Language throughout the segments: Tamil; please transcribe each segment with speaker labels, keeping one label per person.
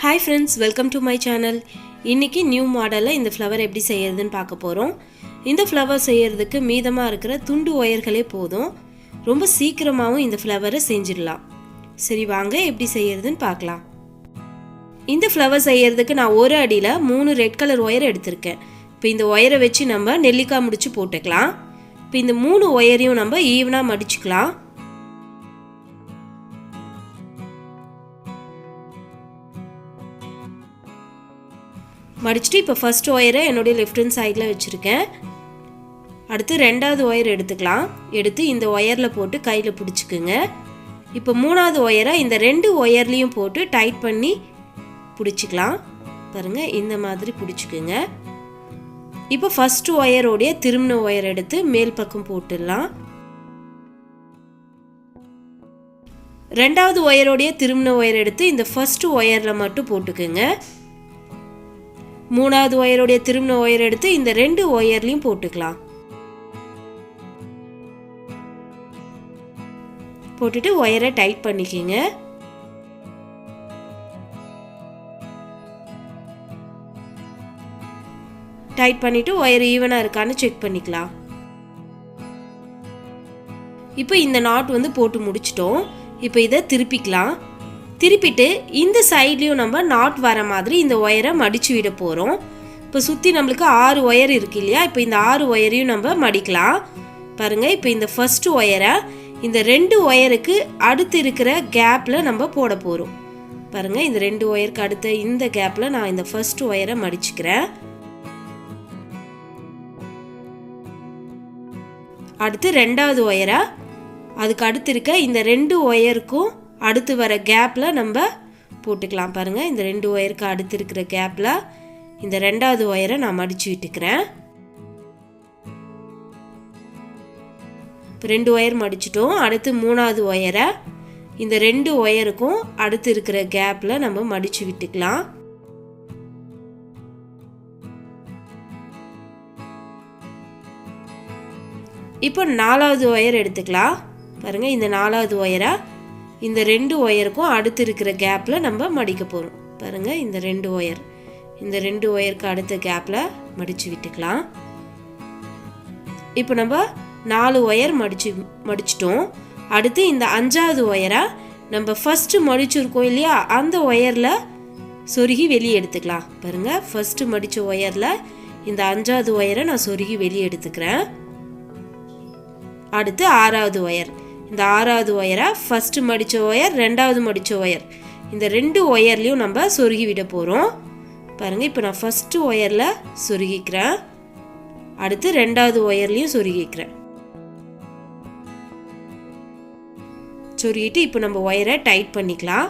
Speaker 1: Hi friends, welcome to my channel. இன்னைக்கு நியூ மாடல்ல இந்த ஃப்ளவர் எப்படி செய்யறதுன்னு பார்க்க போறோம். இந்த ஃப்ளவர் செய்யிறதுக்கு மீதமா இருக்கிற துண்டு ஒயர்களே போதும். ரொம்ப சீக்கிரமாவும் இந்த ஃப்ளவரை செஞ்சிடலாம். சரி வாங்க எப்படி செய்யறதுன்னு பார்க்கலாம். இந்த ஃப்ளவர் செய்யறதுக்கு நான் ஒரு அடியில 3 ரெட் கலர் ஒயர் எடுத்திருக்கேன். இப்போ இந்த ஒயரை வச்சு நம்ம நெல்லிக்காய் முடிச்சு போட்டுக்கலாம். இப்போ இந்த 3 ஒயரையும் நம்ம ஈவனா மடிச்சுக்கலாம். மடிச்சிட்டு இப்போ ஃபர்ஸ்ட் ஒயரை என்னுடைய லெஃப்ட் ஹேண்ட் சைடில் வச்சுருக்கேன். அடுத்து ரெண்டாவது ஒயர் எடுத்துக்கலாம். எடுத்து இந்த ஒயரில் போட்டு கையில் பிடிச்சிக்குங்க. இப்போ மூணாவது ஒயரை இந்த 2 ஒயர்லேயும் போட்டு டைட் பண்ணி பிடிச்சிக்கலாம். பாருங்கள், இந்த மாதிரி பிடிச்சிக்குங்க. இப்போ ஃபர்ஸ்ட் ஒயரோடைய திரும்பின ஒயர் எடுத்து மேல் பக்கம் போட்டுடலாம். ரெண்டாவது ஒயரோடைய திரும்பின ஒயர் எடுத்து இந்த ஃபர்ஸ்ட் ஒயரில் மட்டும் போட்டுக்குங்க. மூணாவது ஒயரோடைய திரும்பின ஒயர் எடுத்து இந்த 2 ஒயர்லையும் போட்டுக்கலாம். போட்டுட்டு ஒயரை டைட் பண்ணிக்கங்க. டைட் பண்ணிட்டு ஒயர் ஈவனா இருக்கான்னு செக் பண்ணிக்கலாம். இப்போ இந்த நாட் போட்டு முடிச்சிட்டோம். இப்போ இதை திருப்பிக்கலாம். திருப்பிட்டு இந்த சைட்லையும் நம்ம நாட் வர மாதிரி இந்த ஒயரை மடிச்சு விட போகிறோம். இப்போ சுற்றி நம்மளுக்கு 6 ஒயர் இருக்கு இல்லையா? இப்போ இந்த 6 ஒயரையும் நம்ம மடிக்கலாம். பாருங்கள், இப்போ இந்த ஃபர்ஸ்ட் ஒயரை இந்த 2 ஒயருக்கு அடுத்து இருக்கிற கேப்பில் நம்ம போட போகிறோம். பாருங்கள், இந்த 2 ஒயருக்கு அடுத்த இந்த கேப்பில் நான் இந்த ஃபர்ஸ்ட் ஒயரை மடிச்சுக்கிறேன். அடுத்து ரெண்டாவது ஒயரை அதுக்கு அடுத்து இருக்க இந்த 2 ஒயருக்கும் அடுத்து வர கேப்பில் நம்ம போட்டுக்கலாம். பாருங்கள், இந்த 2 ஒயருக்கு அடுத்து இருக்கிற கேப்பில் இந்த ரெண்டாவது ஒயரை நான் மடித்து விட்டுக்கிறேன். இப்போ 2 ஒயர் மடிச்சிட்டோம். அடுத்து மூணாவது ஒயரை இந்த 2 ஒயருக்கும் அடுத்து இருக்கிற கேப்பில் நம்ம மடித்து விட்டுக்கலாம். இப்போ 4வது ஒயர் எடுத்துக்கலாம். பாருங்கள், இந்த 4வது ஒயரை இந்த 2 ஒயருக்கும் அடுத்து இருக்கிற கேப்பில் நம்ம மடிக்க போகிறோம். பாருங்கள், இந்த 2 ஒயர் இந்த 2 ஒயருக்கு அடுத்த கேப்பில் மடித்து விட்டுக்கலாம். இப்போ நம்ம 4 ஒயர் மடிச்சிட்டோம். அடுத்து இந்த 5வது ஒயரை நம்ம ஃபஸ்ட்டு மடிச்சிருக்கோம் இல்லையா, அந்த ஒயரில் சொருகி வெளியே எடுத்துக்கலாம். பாருங்கள், ஃபஸ்ட்டு மடித்த ஒயரில் இந்த 5வது ஒயரை நான் சொருகி வெளியே எடுத்துக்கிறேன். அடுத்து 6வது ஒயர், இந்த 6வது ஒயரை ஃபஸ்ட்டு மடித்த ஒயர், ரெண்டாவது மடித்த ஒயர், இந்த 2 ஒயர்லையும் நம்ம சொருகி விட போகிறோம். பாருங்கள், இப்போ நான் ஃபஸ்ட்டு ஒயரில் சொருகிக்கிறேன். அடுத்து ரெண்டாவது ஒயர்லையும் சொருகிக்கிறேன். சொருகிட்டு இப்போ நம்ம ஒயரை டைட் பண்ணிக்கலாம்.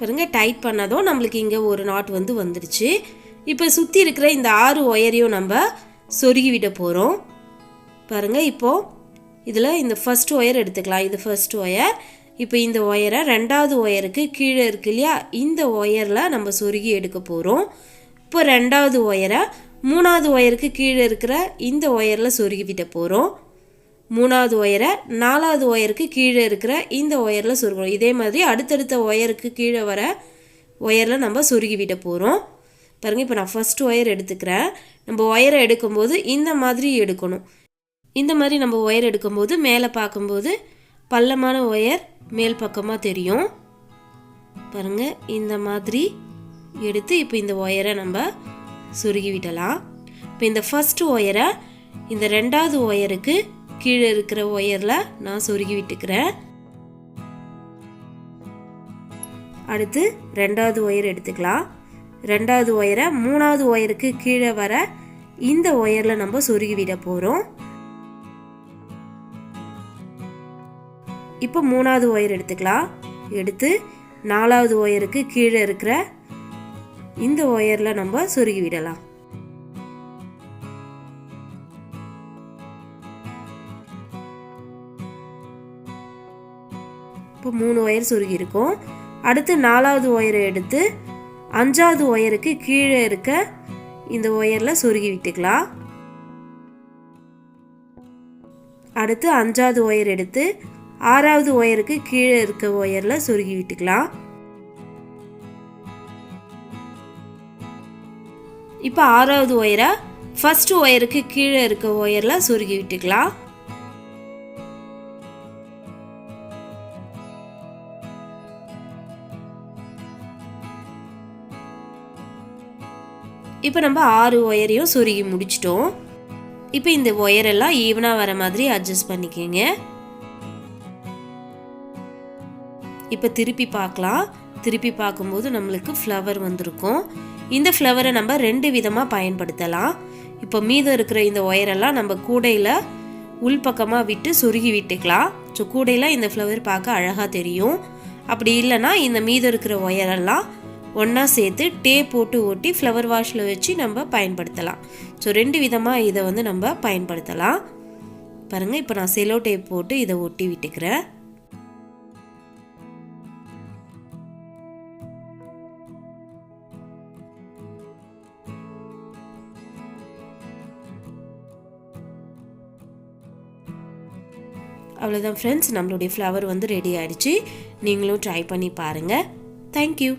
Speaker 1: பாருங்கள், டைட் பண்ணதும் நம்மளுக்கு இங்கே ஒரு நாட் வந்துடுச்சு. இப்போ சுற்றி இருக்கிற இந்த 6 ஒயரையும் நம்ம சொருகி விட போகிறோம். பாருங்கள், இப்போது இதில் இந்த ஃபர்ஸ்ட் ஒயர் எடுத்துக்கலாம். இது ஃபர்ஸ்ட் ஒயர். இப்போ இந்த ஒயரை ரெண்டாவது ஒயருக்கு கீழே இருக்கு இல்லையா, இந்த ஒயரில் நம்ம சொருகி எடுக்க போகிறோம். இப்போ ரெண்டாவது ஒயரை மூணாவது ஒயருக்கு கீழே இருக்கிற இந்த ஒயரில் சொருகி விட போகிறோம். மூணாவது ஒயரை 4வது ஒயருக்கு கீழே இருக்கிற இந்த ஒயரில் சொருகணும். இதே மாதிரி அடுத்தடுத்த ஒயருக்கு கீழே வர ஒயரில் நம்ம சொருகி விட போகிறோம். பாருங்கள், இப்போ நான் ஃபர்ஸ்ட் ஒயர் எடுத்துக்கிறேன். நம்ம ஒயரை எடுக்கும்போது இந்த மாதிரி எடுக்கணும். இந்த மாதிரி நம்ம ஒயர் எடுக்கும்போது மேலே பார்க்கும்போது பள்ளமான ஒயர் மேல் பக்கமாக தெரியும். பாருங்கள், இந்த மாதிரி எடுத்து இப்போ இந்த ஒயரை நம்ம சொருகி விடலாம். இப்போ இந்த ஃபர்ஸ்ட் ஒயரை இந்த ரெண்டாவது ஒயருக்கு கீழே இருக்கிற ஒயரில் நான் சொருகி விட்டுக்கிறேன். அடுத்து ரெண்டாவது ஒயர் எடுத்துக்கலாம். ரெண்டாவது ஒயரை மூணாவது ஒயருக்கு கீழே வர இந்த ஒயரில் நம்ம சொருகி விட போகிறோம். இப்போ மூணாவது ஒயர் எடுத்துக்கலாம். எடுத்து 4வது ஒயருக்கு கீழே இருக்கிற இந்த ஒயரில் நம்ம சொருகி விடலாம். இப்போ 3 ஒயர் சொருகி இருக்கும். அடுத்து 4வது ஒயரை எடுத்து 5வது ஒயருக்கு கீழே இருக்க இந்த ஒயரில் சொருகி விட்டுக்கலாம். அடுத்து 5வது ஒயர் எடுத்து 6வது ஒயருக்கு கீழே இருக்க ஒயரில் சொருகி விட்டுக்கலாம். இப்போ 6வது ஒயரை ஃபர்ஸ்ட் ஒயருக்கு கீழே இருக்க ஒயரில் சொருகி விட்டுக்கலாம். இப்போ நம்ம 6 ஒயரையும் சொருகி முடிச்சிட்டோம். இப்போ இந்த ஒயரெல்லாம் ஈவனாக வர மாதிரி அட்ஜஸ்ட் பண்ணிக்கோங்க. இப்போ திருப்பி பார்க்கலாம். திருப்பி பார்க்கும்போது நம்மளுக்கு ஃப்ளவர் வந்திருக்கும். இந்த ஃப்ளவரை நம்ம 2 விதமாக பயன்படுத்தலாம். இப்போ மீதம் இருக்கிற இந்த ஒயரெல்லாம் நம்ம கூடையில் உள்பக்கமாக விட்டு சொருகி விட்டுக்கலாம். ஸோ கூடையில் இந்த ஃப்ளவர் பார்க்க அழகாக தெரியும். அப்படி இல்லைன்னா இந்த மீதம் இருக்கிற ஒயரெல்லாம் ஒன்றா சேர்த்து டேப் போட்டு ஒட்டி ஃப்ளவர் வாஷில் வச்சு நம்ம பயன்படுத்தலாம். ஸோ 2 விதமாக இதை வந்து நம்ம பயன்படுத்தலாம். பாருங்கள், இப்போ நான் செலோ டேப் போட்டு இதை ஒட்டி விட்டுக்கிறேன். அவ்வளோதான் ஃப்ரெண்ட்ஸ், நம்மளுடைய ஃப்ளவர் வந்து ரெடி ஆகிடுச்சு. நீங்களும் ட்ரை பண்ணி பாருங்கள். தேங்க்யூ.